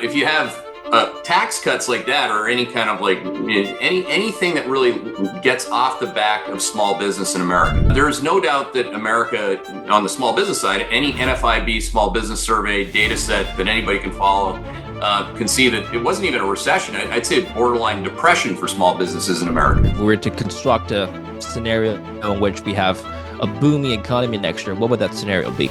if you have tax cuts like that, or any kind of anything that really gets off the back of small business in America, there is no doubt that America, on the small business side, any NFIB small business survey data set that anybody can follow, can see that it wasn't even a recession. I'd say a borderline depression for small businesses in America. If we were to construct a scenario in which we have a booming economy next year, what would that scenario be?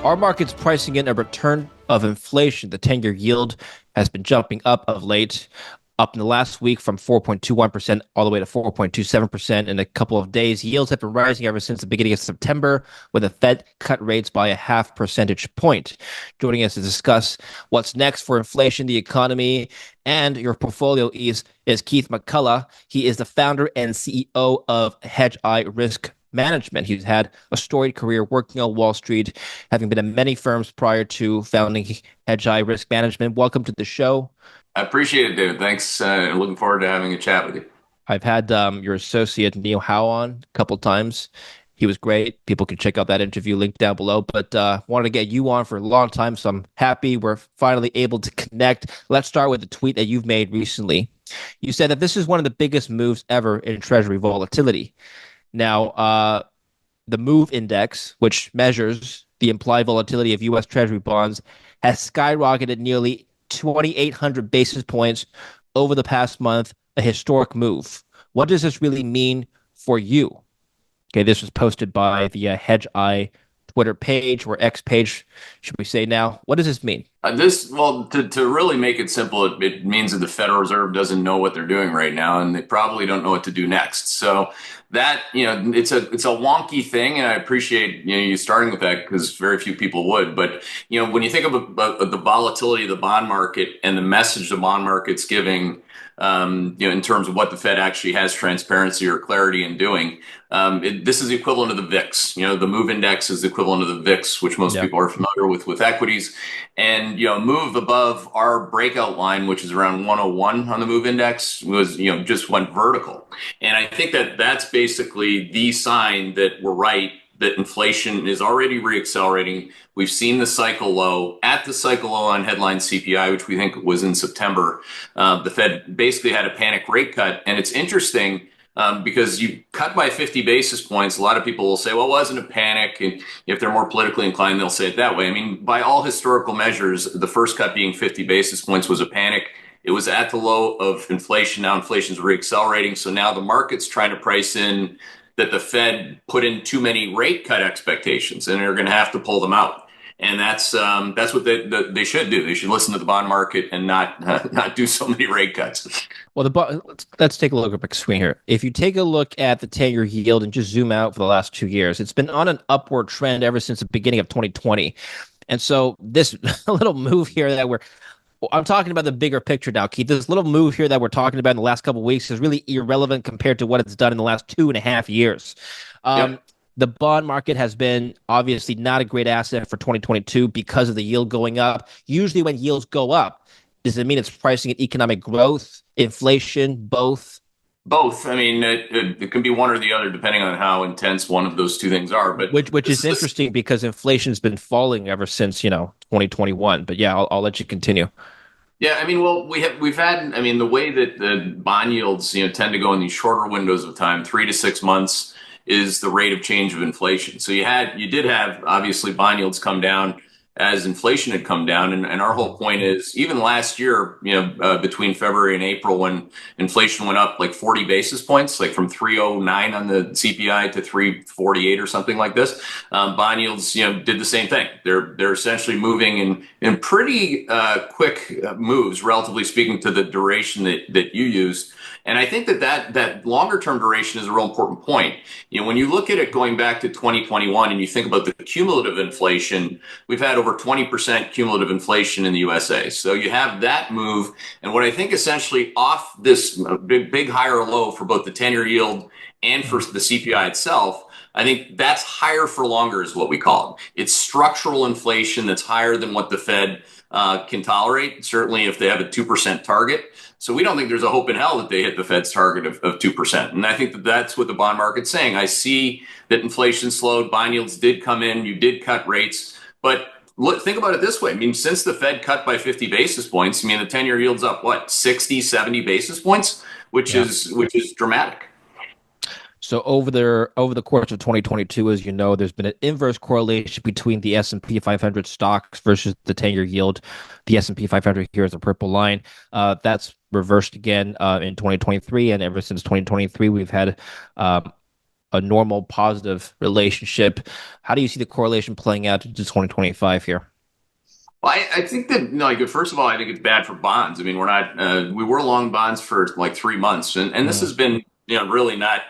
Our market's pricing in a return of inflation. The 10-year yield has been jumping up of late, up in the last week from 4.21% all the way to 4.27% in a couple of days. Yields have been rising ever since the beginning of September, when the Fed cut rates by a half percentage point. Joining us to discuss what's next for inflation, the economy, and your portfolio is Keith McCullough. He is the founder and CEO of Hedgeye Risk Management. He's had a storied career working on Wall Street, having been at many firms prior to founding Hedgeye Risk Management. Welcome to the show. I appreciate it, David. Thanks. Looking forward to having a chat with you. I've had your associate Neil Howe on a couple of times. He was great. People can check out that interview, link down below. But wanted to get you on for a long time, so I'm happy we're finally able to connect. Let's start with the tweet that you've made recently. You said that this is one of the biggest moves ever in Treasury volatility. Now, the MOVE index, which measures the implied volatility of U.S. Treasury bonds, has skyrocketed nearly 2,800 basis points over the past month, a historic move. What does this really mean for you? Okay, this was posted by the Hedgeye Twitter page, or X page, should we say now. What does this mean? To really make it simple, it means that the Federal Reserve doesn't know what they're doing right now, and they probably don't know what to do next. So that, it's a wonky thing, and I appreciate you starting with that, because very few people would. But when you think about the volatility of the bond market and the message the bond market's giving, in terms of what the Fed actually has transparency or clarity in doing, this is the equivalent of the VIX. The MOVE index is the equivalent of the VIX, which most people are familiar with equities. And move above our breakout line, which is around 101 on the MOVE index, was just went vertical. And I think that that's basically the sign that we're right, that inflation is already reaccelerating. We've seen the cycle low on headline CPI, which we think was in September. The Fed basically had a panic rate cut. And it's interesting because you cut by 50 basis points. A lot of people will say, well, it wasn't a panic. And if they're more politically inclined, they'll say it that way. I mean, by all historical measures, the first cut being 50 basis points was a panic. It was at the low of inflation. Now inflation's reaccelerating. So now the market's trying to price in that the Fed put in too many rate cut expectations, and they're going to have to pull them out. And that's what they should do. They should listen to the bond market and not do so many rate cuts. Well, let's take a look at a big screen here. If you take a look at the 10-year yield and just zoom out for the last 2 years, it's been on an upward trend ever since the beginning of 2020. And so this little move here I'm talking about the bigger picture now, Keith. This little move here that we're talking about in the last couple of weeks is really irrelevant compared to what it's done in the last 2.5 years. The bond market has been obviously not a great asset for 2022 because of the yield going up. Usually when yields go up, does it mean it's pricing in economic growth, inflation, both? Both. I mean, it can be one or the other, depending on how intense one of those two things are. But which is interesting because inflation's been falling ever since 2021. But yeah, I'll let you continue. Yeah, I mean, well, we've had. I mean, the way that the bond yields tend to go in these shorter windows of time, 3 to 6 months, is the rate of change of inflation. So you did have obviously bond yields come down as inflation had come down. And our whole point is, even last year, between February and April, when inflation went up like 40 basis points, like from 309 on the CPI to 348 or something like this, bond yields, did the same thing. They're essentially moving in pretty quick moves, relatively speaking, to the duration that you used. And I think that longer term duration is a real important point. When you look at it going back to 2021 and you think about the cumulative inflation, we've had over 20% cumulative inflation in the USA. So you have that move. And what I think essentially off this big higher low for both the 10-year yield and for the CPI itself, I think that's higher for longer is what we call it. It's structural inflation that's higher than what the Fed can tolerate, certainly if they have a 2% target. So we don't think there's a hope in hell that they hit the Fed's target of 2%. And I think that's what the bond market's saying. I see that inflation slowed, bond yields did come in, you did cut rates, but think about it this way. I mean, since the Fed cut by 50 basis points, I mean, the 10-year yield's up, what, 60, 70 basis points, Yeah. which is dramatic. So over the course of 2022, as you know, there's been an inverse correlation between the S&P 500 stocks versus the 10-year yield. The S&P 500 here is a purple line. That's reversed again in 2023, and ever since 2023, we've had a normal positive relationship. How do you see the correlation playing out into 2025 here? Well, I think that, like, first of all, I think it's bad for bonds. I mean, we were long bonds for like 3 months, and this Mm, has been, really not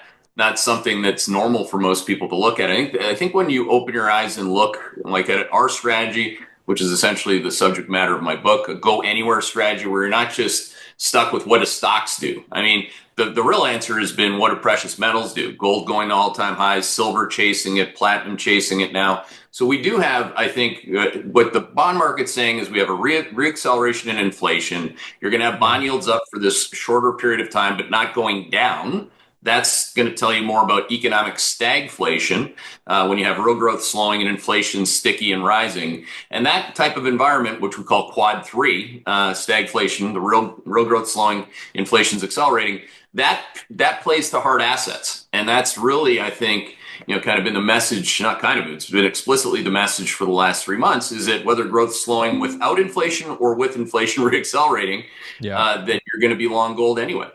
something that's normal for most people to look at. I think when you open your eyes and look like at our strategy, which is essentially the subject matter of my book, a go anywhere strategy where you're not just stuck with what do stocks do. I mean, the real answer has been what do precious metals do? Gold going to all-time highs, silver chasing it, platinum chasing it now. So we do have, I think, what the bond market's saying is we have a reacceleration in inflation. You're going to have yeah. bond yields up for this shorter period of time, but not going down. That's going to tell you more about economic stagflation when you have real growth slowing and inflation sticky and rising. And that type of environment, which we call quad three, stagflation, the real growth slowing, inflation's accelerating, that plays to hard assets. And that's really, I think, kind of been the message, not kind of, it's been explicitly the message for the last 3 months, is that whether growth's slowing without inflation or with inflation reaccelerating, Yeah. that you're going to be long gold anyway.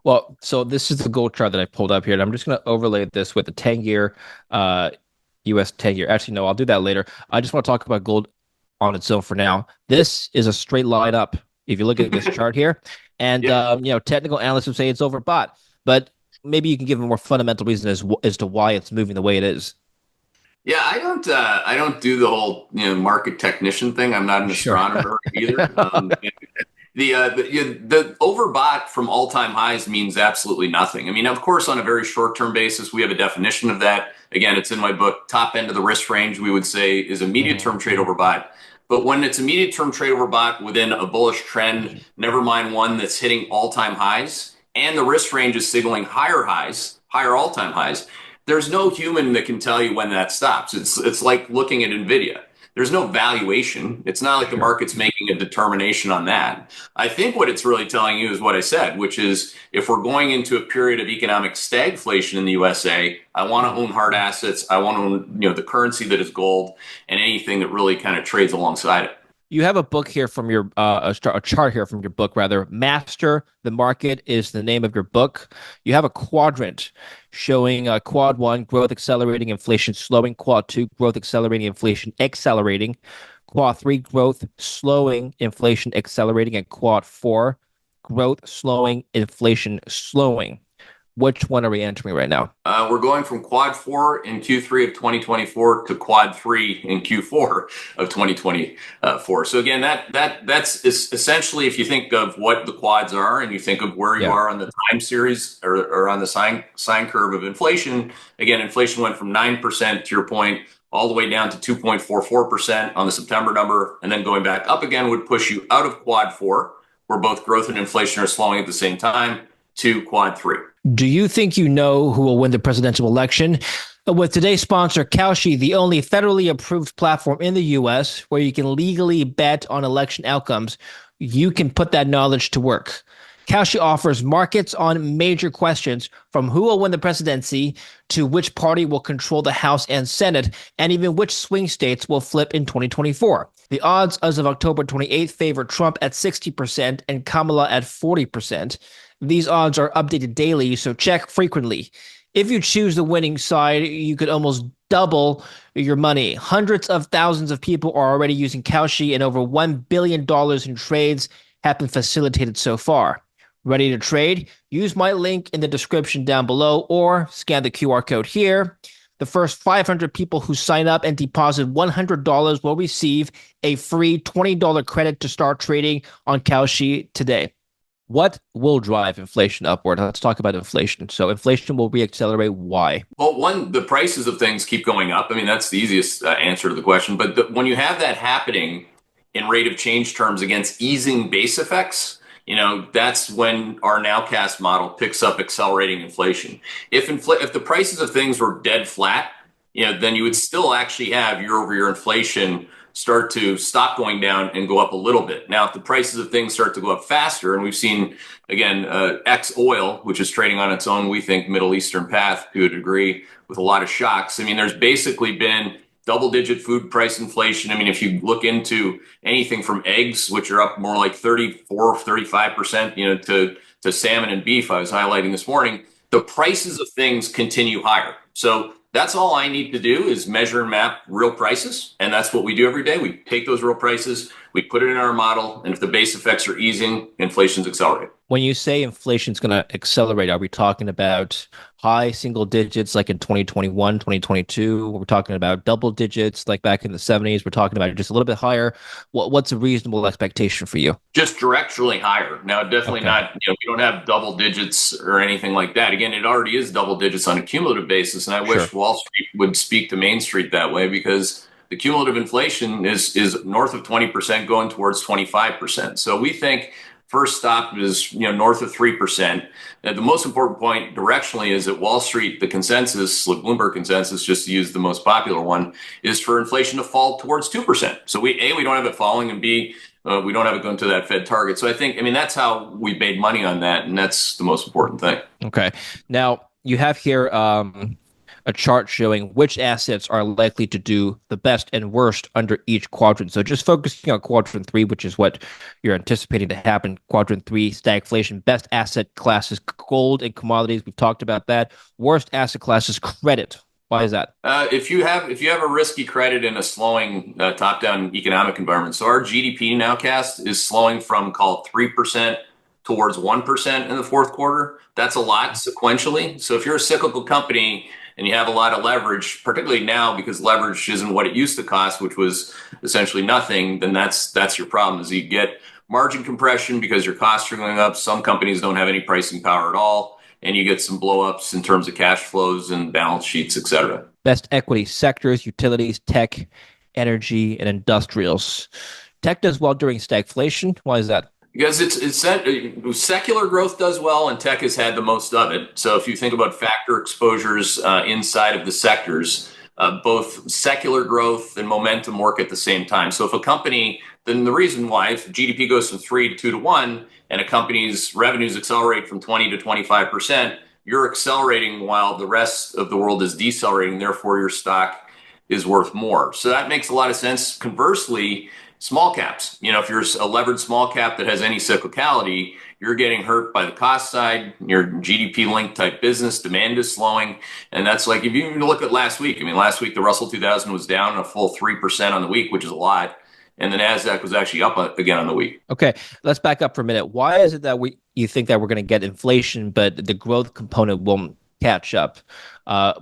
Well, so this is the gold chart that I pulled up here, and I'm just going to overlay this with the 10-year US 10-year. Actually, no, I'll do that later. I just want to talk about gold on its own for now. This is a straight line up. If you look at this chart here, and Yeah. technical analysts would say it's overbought, but maybe you can give a more fundamental reason as to why it's moving the way it is. Yeah, I don't do the whole market technician thing. I'm not an Sure. astronomer either. The overbought from all-time highs means absolutely nothing. I mean, of course, on a very short-term basis, we have a definition of that. Again, it's in my book. Top end of the risk range, we would say, is immediate-term trade overbought. But when it's immediate-term trade overbought within a bullish trend, never mind one that's hitting all-time highs, and the risk range is signaling higher highs, higher all-time highs, there's no human that can tell you when that stops. It's like looking at Nvidia. There's no valuation. It's not like the Sure. market's making a determination on that. I think what it's really telling you is what I said, which is if we're going into a period of economic stagflation in the USA, I want to own hard assets. I want to own, the currency that is gold and anything that really kind of trades alongside it. You have a book here from your a chart here from your book rather. Master the Market is the name of your book. You have a quadrant showing quad one growth accelerating, inflation slowing, quad two growth accelerating, inflation accelerating, quad three growth slowing, inflation accelerating, and quad four growth slowing, inflation slowing. Which one are we entering right now? We're going from quad four in Q3 of 2024 to quad three in Q4 of 2024. So again, that's essentially, if you think of what the quads are and you think of where you Yeah. are on the time series or on the sine curve of inflation, again, inflation went from 9% to your point all the way down to 2.44% on the September number, and then going back up again would push you out of quad four, where both growth and inflation are slowing at the same time, to quad three. Do you think you know who will win the presidential election? With today's sponsor, Kalshi, the only federally approved platform in the US where you can legally bet on election outcomes, you can put that knowledge to work. Kalshi offers markets on major questions from who will win the presidency to which party will control the House and Senate, and even which swing states will flip in 2024. The odds as of October 28th favor Trump at 60% and Kamala at 40%. These odds are updated daily, so check frequently. If you choose the winning side, you could almost double your money. Hundreds of thousands of people are already using Kalshi, and over $1 billion in trades have been facilitated so far. Ready to trade? Use my link in the description down below or scan the QR code here. The first 500 people who sign up and deposit $100 will receive a free $20 credit to start trading on Kalshi today. What will drive inflation upward? Let's talk about inflation. So inflation will reaccelerate. Why? Well, one, the prices of things keep going up. I mean, that's the easiest answer to the question. But when you have that happening in rate of change terms against easing base effects, that's when our nowcast model picks up accelerating inflation. If the prices of things were dead flat, then you would still actually have year over year inflation start to stop going down and go up a little bit. Now, if the prices of things start to go up faster, and we've seen, again, X oil, which is trading on its own, we think, Middle Eastern path to a degree with a lot of shocks. I mean, there's basically been double-digit food price inflation. I mean, if you look into anything from eggs, which are up more like 34, 35%, to salmon and beef, I was highlighting this morning, the prices of things continue higher. So that's all I need to do is measure and map real prices. And that's what we do every day. We take those real prices, we put it in our model. And if the base effects are easing, inflation's accelerating. When you say inflation is going to accelerate, are we talking about high single digits like in 2021, 2022? We're talking about double digits like back in the 70s. We're talking about just a little bit higher. What's a reasonable expectation for you? Just directionally higher. Now, definitely Okay, not, we don't have double digits or anything like that. Again, it already is double digits on a cumulative basis. And I sure. wish Wall Street would speak to Main Street that way, because the cumulative inflation is north of 20% going towards 25%. So we think first stop is north of 3%. And the most important point directionally is that Wall Street, the consensus, the Bloomberg consensus, just to use the most popular one, is for inflation to fall towards 2%. So we don't have it falling, and B, we don't have it going to that Fed target. So I mean, that's how we made money on that, and that's the most important thing. Okay. Now, you have here a chart showing which assets are likely to do the best and worst under each quadrant. So just focusing on quadrant three, which is what you're anticipating to happen. Quadrant three, stagflation, best asset classes, gold and commodities. We've talked about that. Worst asset classes, credit. Why is that? If you have a risky credit in a slowing top-down economic environment, so our GDP nowcast is slowing from call it 3% towards 1% in the fourth quarter. That's a lot sequentially. So if you're a cyclical company and you have a lot of leverage, particularly now because leverage isn't what it used to cost, which was essentially nothing, then that's your problem. Is you get margin compression because your costs are going up. Some companies don't have any pricing power at all, and you get some blowups in terms of cash flows and balance sheets, et cetera. Best equity sectors, utilities, tech, energy, and industrials. Tech does well during stagflation. Why is that? Because secular growth does well, and tech has had the most of it. So if you think about factor exposures inside of the sectors, both secular growth and momentum work at the same time. So if a company, then the reason why, if GDP goes from 3 to 2 to 1, and a company's revenues accelerate from 20 to 25%, you're accelerating while the rest of the world is decelerating. Therefore, your stock is worth more. So that makes a lot of sense. Conversely, small caps, if you're a levered small cap that has any cyclicality, you're getting hurt by the cost side. Your GDP linked type business demand is slowing. And that's like, if you even look at last week, last week the Russell 2000 was down a full 3% on the week, which is a lot. And the NASDAQ was actually up again on the week. Okay, let's back up for a minute. Why is it that you think that we're going to get inflation, but the growth component won't catch up?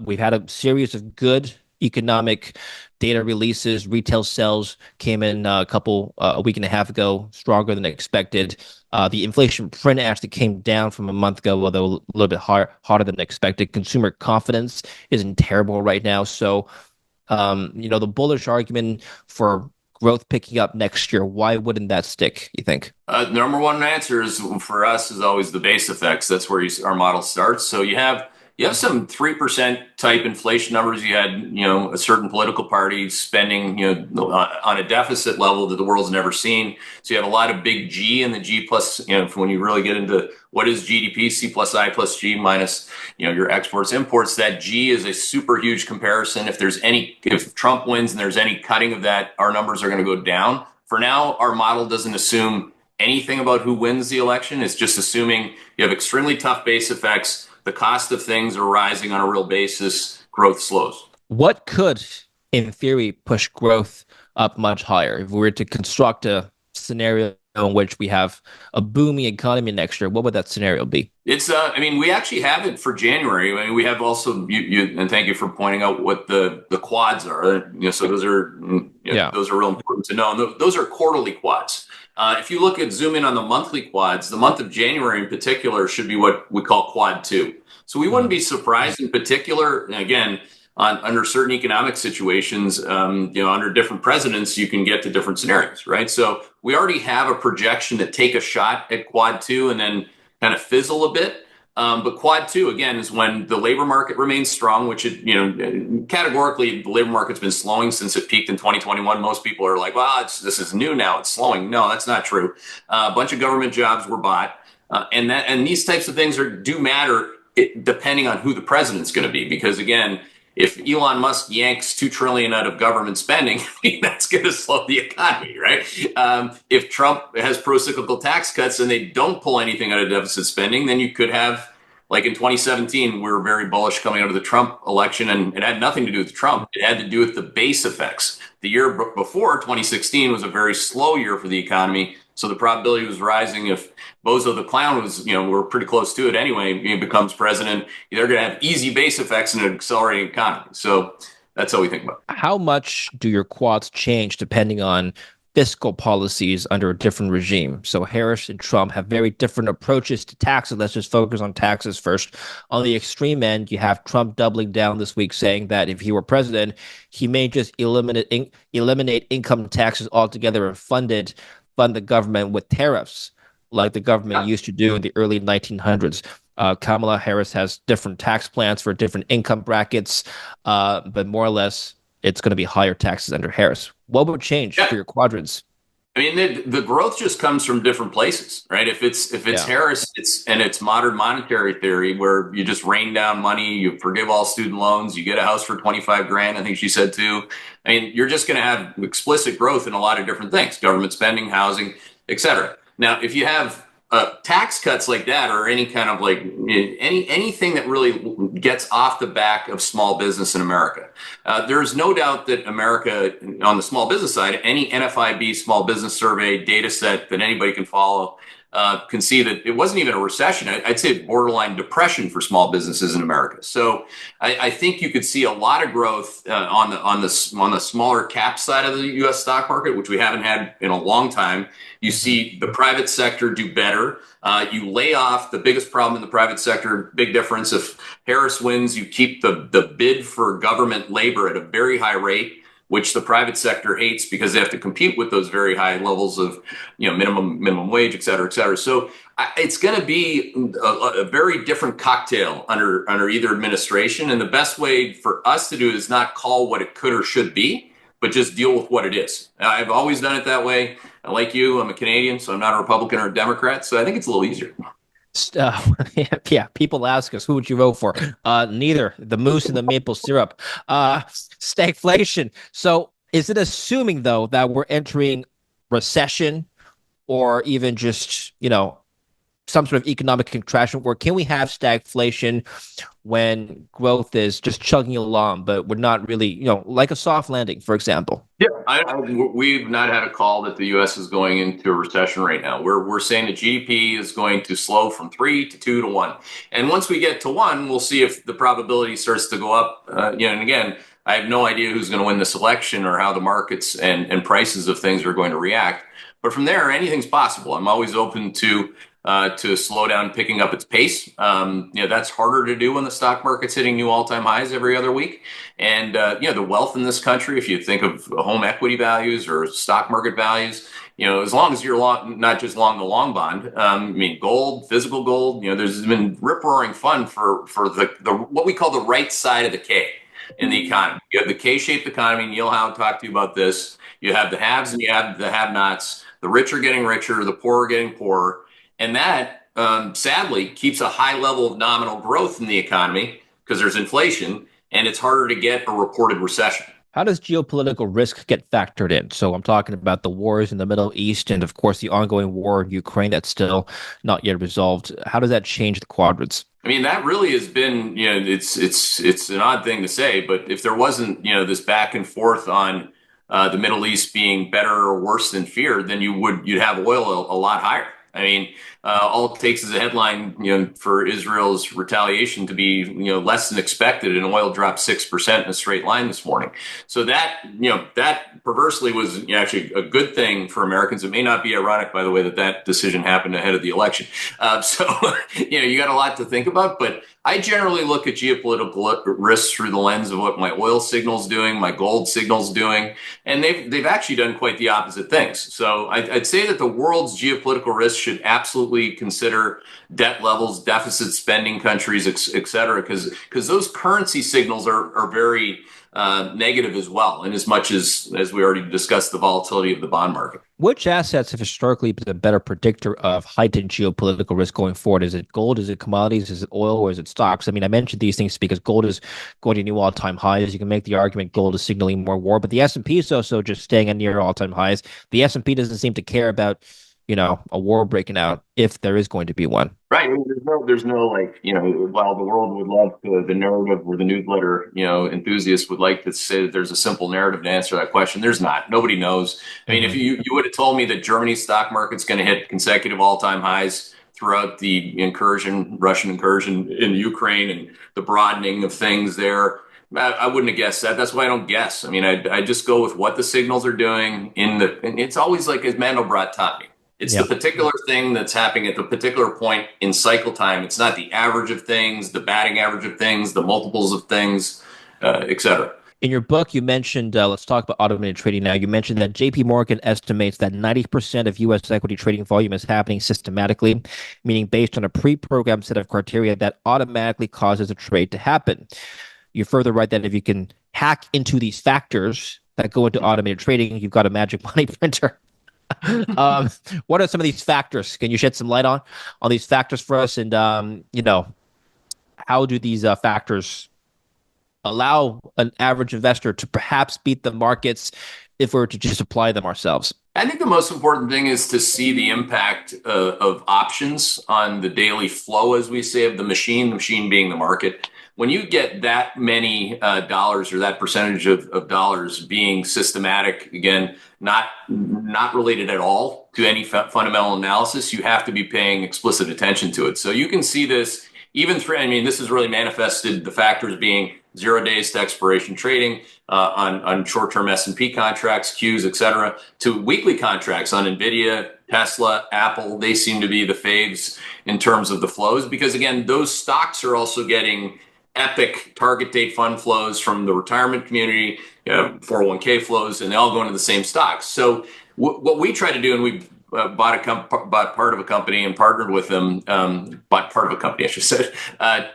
We've had a series of good economic data releases. Retail sales came in a week and a half ago, stronger than expected. The inflation print actually came down from a month ago, although a little bit harder than expected. Consumer confidence isn't terrible right now. So, the bullish argument for growth picking up next year, why wouldn't that stick, you think? Number one answer is for us is always the base effects. That's where our model starts. So you have some 3% type inflation numbers. You had, a certain political party spending, on a deficit level that the world's never seen. So you have a lot of big G and the G plus, when you really get into what is GDP, C plus I plus G minus, your exports, imports, that G is a super huge comparison. If Trump wins and there's any cutting of that, our numbers are going to go down. For now, our model doesn't assume anything about who wins the election. It's just assuming you have extremely tough base effects. The cost of things are rising on a real basis. Growth slows. What could, in theory, push growth up much higher? If we were to construct a scenario in which we have a booming economy next year, what would that scenario be? It's, we actually have it for January. We have also, and thank you for pointing out what the quads are. So those are, those are real important to know. And those are quarterly quads. If you zoom in on the monthly quads, the month of January in particular should be what we call quad 2. So we wouldn't be surprised in particular, again, under certain economic situations, under different presidents, you can get to different scenarios, right? So we already have a projection to take a shot at quad 2 and then kind of fizzle a bit. But quad two, again, is when the labor market remains strong, which categorically, the labor market's been slowing since it peaked in 2021. Most people are like, well, this is new now. It's slowing. No, that's not true. A bunch of government jobs were bought. And these types of things do matter depending on who the president's going to be. Because again, if Elon Musk yanks $2 trillion out of government spending, that's going to slow the economy, right? If Trump has pro-cyclical tax cuts and they don't pull anything out of deficit spending, then you could have, like in 2017, we were very bullish coming out of the Trump election, and it had nothing to do with Trump. It had to do with the base effects. The year before, 2016, was a very slow year for the economy. So the probability was rising. If Bozo the Clown was, we're pretty close to it anyway, he becomes president, they're going to have easy base effects in an accelerating economy. So that's how we think about it. How much do your quads change depending on fiscal policies under a different regime? So Harris and Trump have very different approaches to taxes. Let's just focus on taxes first. On the extreme end, you have Trump doubling down this week, saying that if he were president, he may just eliminate income taxes altogether and fund the government with tariffs, like the government used to do in the early 1900s. Kamala Harris has different tax plans for different income brackets, but more or less, it's going to be higher taxes under Harris. What would change for your quadrants? I mean, the growth just comes from different places, right? If it's Harris, it's modern monetary theory where you just rain down money, you forgive all student loans, you get a house for 25 grand, I think she said too. I mean, you're just going to have explicit growth in a lot of different things, government spending, housing, et cetera. Now, if you have tax cuts like that, or any kind of anything that really gets off the back of small business in America, there's no doubt that America, on the small business side, any NFIB small business survey data set that anybody can follow, can see that it wasn't even a recession. I'd say borderline depression for small businesses in America. So I think you could see a lot of growth on the smaller cap side of the U.S. stock market, which we haven't had in a long time. You see the private sector do better. You lay off the biggest problem in the private sector. Big difference. If Harris wins, you keep the bid for government labor at a very high rate, which the private sector hates because they have to compete with those very high levels of, minimum wage, et cetera, et cetera. So it's going to be a very different cocktail under either administration. And the best way for us to do it is not call what it could or should be, but just deal with what it is. I've always done it that way. Like you, I'm a Canadian, so I'm not a Republican or a Democrat. So I think it's a little easier. Yeah, people ask us, who would you vote for? Neither. The moose and the maple syrup. Stagflation. So is it assuming, though, that we're entering recession or even just, some sort of economic contraction, or can we have stagflation when growth is just chugging along, but we're not really, like a soft landing, for example? Yeah, we've not had a call that the U.S. is going into a recession right now. We're saying the GDP is going to slow from 3 to 2 to 1. And once we get to 1, we'll see if the probability starts to go up. And again, I have no idea who's going to win this election or how the markets and prices of things are going to react. But from there, anything's possible. I'm always open to slow down, picking up its pace. That's harder to do when the stock market's hitting new all-time highs every other week. And, the wealth in this country, if you think of home equity values or stock market values, as long as you're not just long the long bond, gold, physical gold, there's been rip-roaring fun for the what we call the right side of the K in the economy. You have the K-shaped economy. Neil Howe talked to you about this. You have the haves and you have the have-nots. The rich are getting richer, the poor are getting poorer. And that, sadly, keeps a high level of nominal growth in the economy because there's inflation, and it's harder to get a reported recession. How does geopolitical risk get factored in? So I'm talking about the wars in the Middle East and, of course, the ongoing war in Ukraine that's still not yet resolved. How does that change the quadrants? That really has been, it's an odd thing to say, but if there wasn't, this back and forth on the Middle East being better or worse than feared, then you'd have oil a lot higher. All it takes is a headline, for Israel's retaliation to be, less than expected, and oil dropped 6% in a straight line this morning. So that perversely was actually a good thing for Americans. It may not be ironic, by the way, that decision happened ahead of the election. You got a lot to think about, but I generally look at geopolitical risks through the lens of what my oil signal's doing, my gold signal's doing, and they've actually done quite the opposite things. So I'd say that the world's geopolitical risks should absolutely consider debt levels, deficit spending countries, et cetera, because those currency signals are very negative as well, and as much as we already discussed, the volatility of the bond market. Which assets have historically been a better predictor of heightened geopolitical risk going forward? Is it gold? Is it commodities? Is it oil? Or is it stocks? I mean, I mentioned these things because gold is going to new all-time highs. You can make the argument gold is signaling more war, but the S&P is also just staying at near all-time highs. The S&P doesn't seem to care about, a war breaking out if there is going to be one. Right. I mean, there's no like, while the world would love the narrative or the newsletter, enthusiasts would like to say that there's a simple narrative to answer that question. There's not. Nobody knows. I mean, if you would have told me that Germany's stock market's going to hit consecutive all-time highs throughout the Russian incursion in Ukraine and the broadening of things there, I wouldn't have guessed that. That's why I don't guess. I mean, I just go with what the signals are doing and it's always like, as Mandelbrot taught me. It's the particular thing that's happening at the particular point in cycle time. It's not the average of things, the batting average of things, the multiples of things, et cetera. In your book, you mentioned, let's talk about automated trading now. You mentioned that JP Morgan estimates that 90% of U.S. equity trading volume is happening systematically, meaning based on a pre-programmed set of criteria that automatically causes a trade to happen. You further write that if you can hack into these factors that go into automated trading, you've got a magic money printer. What are some of these factors? Can you shed some light on these factors for us? And how do these factors allow an average investor to perhaps beat the markets if we were to just apply them ourselves? I think the most important thing is to see the impact of options on the daily flow, as we say, of the machine being the market. When you get that many dollars or that percentage of dollars being systematic, again, not related at all to any fundamental analysis, you have to be paying explicit attention to it. So you can see this even through, this is really manifested, the factors being 0 days to expiration trading on short-term S&P contracts, Qs, et cetera, to weekly contracts on NVIDIA, Tesla, Apple. They seem to be the faves in terms of the flows because, again, those stocks are also getting epic target date fund flows from the retirement community, 401k flows, and they all go into the same stocks. So what we try to do, and we bought part of a company and partnered with them, bought part of a company, I should say,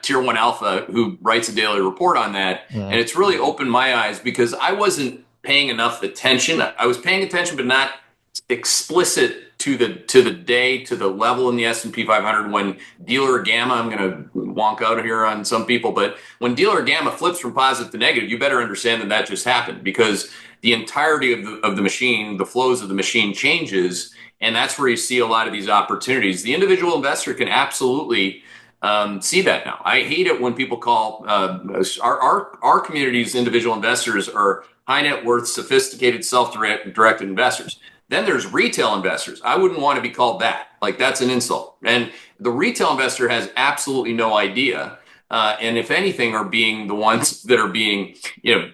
Tier 1 Alpha, who writes a daily report on that. And it's really opened my eyes because I wasn't paying enough attention. I was paying attention, but not explicit to the day, to the level in the S&P 500 when dealer gamma, I'm going to wonk out here on some people, but when dealer gamma flips from positive to negative, you better understand that just happened because the entirety of the machine, the flows of the machine changes. And that's where you see a lot of these opportunities. The individual investor can absolutely see that now. I hate it when people call our community's individual investors are high net worth, sophisticated, self-directed investors. Then there's retail investors. I wouldn't want to be called that. Like, that's an insult. And the retail investor has absolutely no idea. And if anything, are being the ones that are being,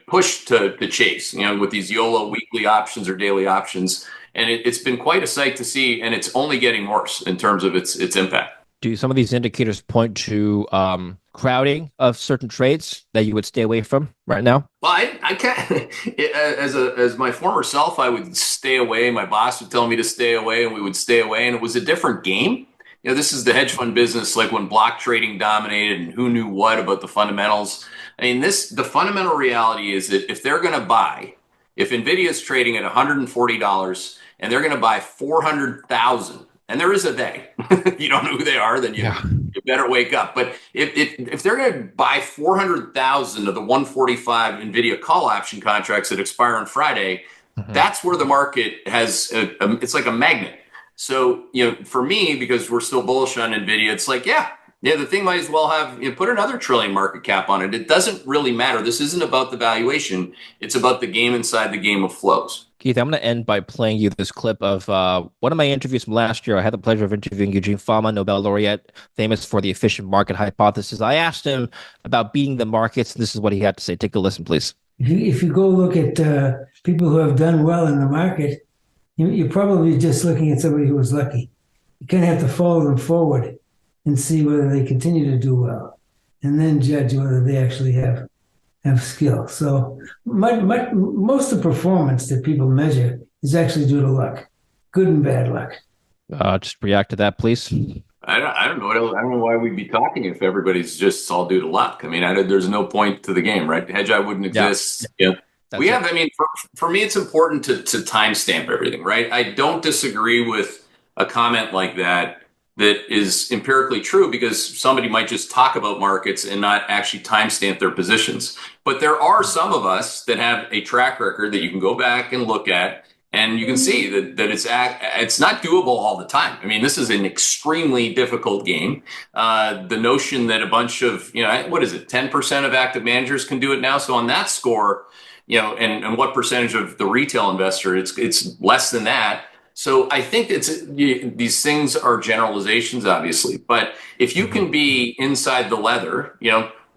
pushed to chase, with these YOLO weekly options or daily options. And it's been quite a sight to see, and it's only getting worse in terms of its impact. Do some of these indicators point to crowding of certain trades that you would stay away from right now? Well, I can't. As my former self, I would stay away. My boss would tell me to stay away, and we would stay away. And it was a different game. This is the hedge fund business, like when block trading dominated, and who knew what about the fundamentals. The fundamental reality is that if they're going to buy, if NVIDIA is trading at $140 and they're going to buy 400,000. And there is a they. If you don't know who they are, then you better wake up. But if they're going to buy 400,000 of the 145 NVIDIA call option contracts that expire on Friday, that's where the market has, it's like a magnet. So, for me, because we're still bullish on NVIDIA, it's like, the thing might as well have, put another trillion market cap on it. It doesn't really matter. This isn't about the valuation. It's about the game inside the game of flows. Keith, I'm going to end by playing you this clip of one of my interviews from last year. I had the pleasure of interviewing Eugene Fama, Nobel laureate, famous for the efficient market hypothesis. I asked him about beating the markets, and this is what he had to say. Take a listen, please. If you go look at people who have done well in the market, you're probably just looking at somebody who was lucky. You kind of have to follow them forward and see whether they continue to do well, and then judge whether they actually have skill. So most of the performance that people measure is actually due to luck, good and bad luck. Just react to that, please. I don't know what else, I don't know why we'd be talking if everybody's just all due to luck. I mean, there's no point to the game, right? Hedgeye wouldn't Yeah, exist. Yeah. We that's have, it. I mean, for me, it's important to timestamp everything, right? I don't disagree with a comment like that that is empirically true because somebody might just talk about markets and not actually timestamp their positions. But there are some of us that have a track record that you can go back and look at and you can see that it's not doable all the time. I mean, this is an extremely difficult game. The notion that a bunch of, what is it, 10% of active managers can do it now. So on that score, and what percentage of the retail investor, it's less than that. So I think these things are generalizations, obviously. But if you can be inside the leather,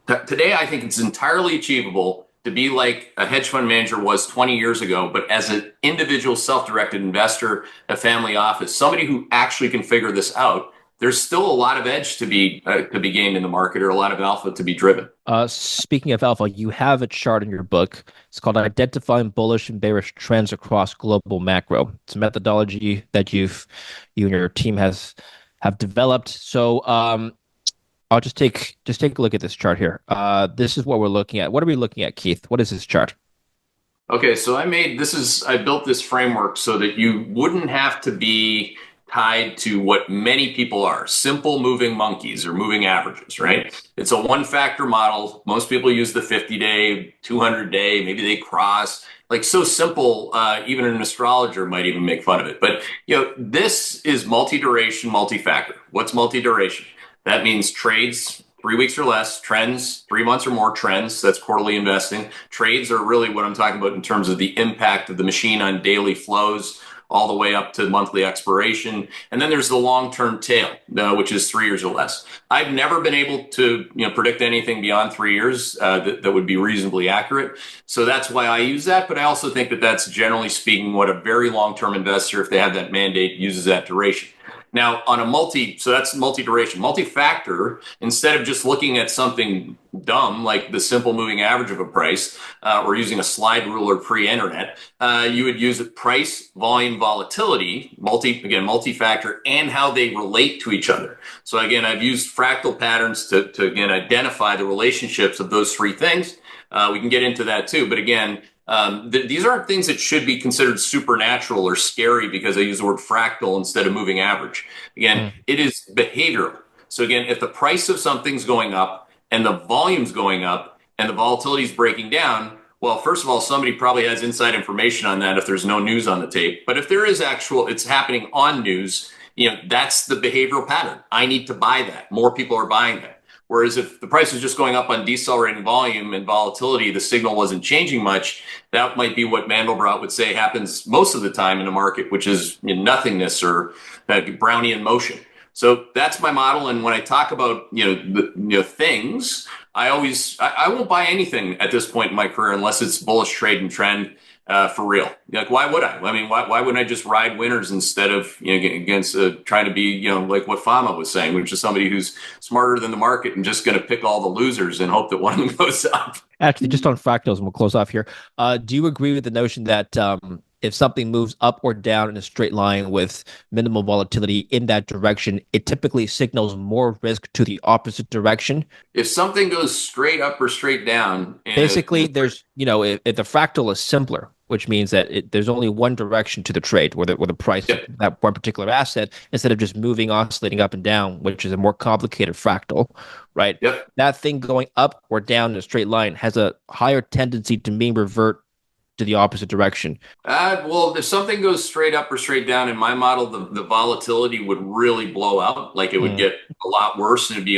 today I think it's entirely achievable to be like a hedge fund manager was 20 years ago, but as an individual self-directed investor, a family office, somebody who actually can figure this out, there's still a lot of edge to be gained in the market, or a lot of alpha to be driven. Speaking of alpha, you have a chart in your book. It's called Identifying Bullish and Bearish Trends Across Global Macro. It's a methodology that you and your team have developed. So I'll just take a look at this chart here. This is what we're looking at. What are we looking at, Keith? What is this chart? Okay, so I built this framework so that you wouldn't have to be tied to what many people are, simple moving monkeys or moving averages, right? It's a one factor model. Most people use the 50-day, 200-day, maybe they cross. Like, so simple, even an astrologer might even make fun of it. But this is multi-duration, multi-factor. What's multi-duration? That means trades 3 weeks or less, trends 3 months or more, trends, that's quarterly investing. Trades are really what I'm talking about in terms of the impact of the machine on daily flows, all the way up to monthly expiration. And then there's the long-term tail, which is 3 years or less. I've never been able to predict anything beyond 3 years that would be reasonably accurate. So that's why I use that. But I also think that that's generally speaking what a very long-term investor, if they have that mandate, uses that duration. Now, so that's multi-duration. Multi-factor, instead of just looking at something dumb like the simple moving average of a price, or using a slide ruler pre-internet, you would use price, volume, volatility, multi-factor, and how they relate to each other. So again, I've used fractal patterns to again, identify the relationships of those three things. We can get into that too. But again, these aren't things that should be considered supernatural or scary because I use the word fractal instead of moving average. Again, It is behavioral. So again, if the price of something's going up and the volume's going up and the volatility is breaking down, well, first of all, somebody probably has inside information on that if there's no news on the tape. But if there is it's happening on news, that's the behavioral pattern. I need to buy that. More people are buying that. Whereas if the price is just going up on decelerating volume and volatility, the signal wasn't changing much, that might be what Mandelbrot would say happens most of the time in the market, which is nothingness or Brownian motion. So that's my model. And when I talk about things, I won't buy anything at this point in my career unless it's bullish trade and trend. For real. Like, why would I? I mean, why wouldn't I just ride winners instead of, against trying to be, like what Fama was saying, which is somebody who's smarter than the market and just going to pick all the losers and hope that one of them goes up. Actually, just on fractals, and we'll close off here. Do you agree with the notion that if something moves up or down in a straight line with minimal volatility in that direction, it typically signals more risk to the opposite direction? If something goes straight up or straight down, basically, there's, if the fractal is simpler, which means that there's only one direction to the trade, where the price of that one particular asset, instead of just moving, oscillating up and down, which is a more complicated fractal, right? Yep. That thing going up or down in a straight line has a higher tendency to mean revert to the opposite direction. Well, if something goes straight up or straight down, in my model, the volatility would really blow out. Like, it would get a lot worse, and it'd be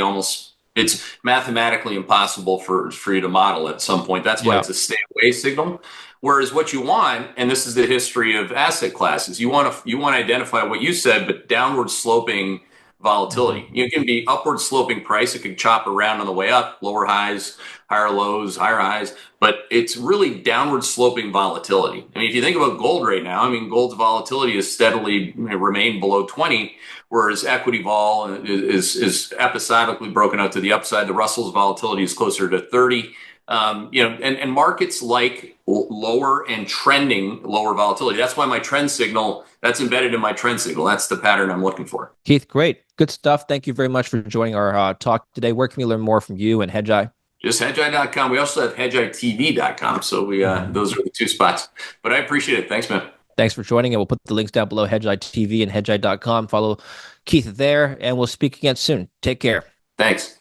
it's mathematically impossible for you to model at some point. That's why it's a stay away signal. Whereas what you want, and this is the history of asset classes, you want to identify what you said, but downward sloping volatility. You can be upward sloping price. It could chop around on the way up, lower highs, higher lows, higher highs, but it's really downward sloping volatility. I mean, if you think about gold right now, I mean, gold's volatility has steadily remained below 20, whereas equity vol is episodically broken out to the upside. The Russell's volatility is closer to 30. And markets like lower and trending lower volatility. That's why my trend signal, that's embedded in my trend signal. That's the pattern I'm looking for. Keith, great. Good stuff. Thank you very much for joining our talk today. Where can we learn more from you and Hedgeye? Just hedgeye.com. We also have hedgeyetv.com. So those are the two spots. But I appreciate it. Thanks, man. Thanks for joining, and we'll put the links down below, Hedgeye TV and hedgeye.com. Follow Keith there, and we'll speak again soon. Take care. Thanks.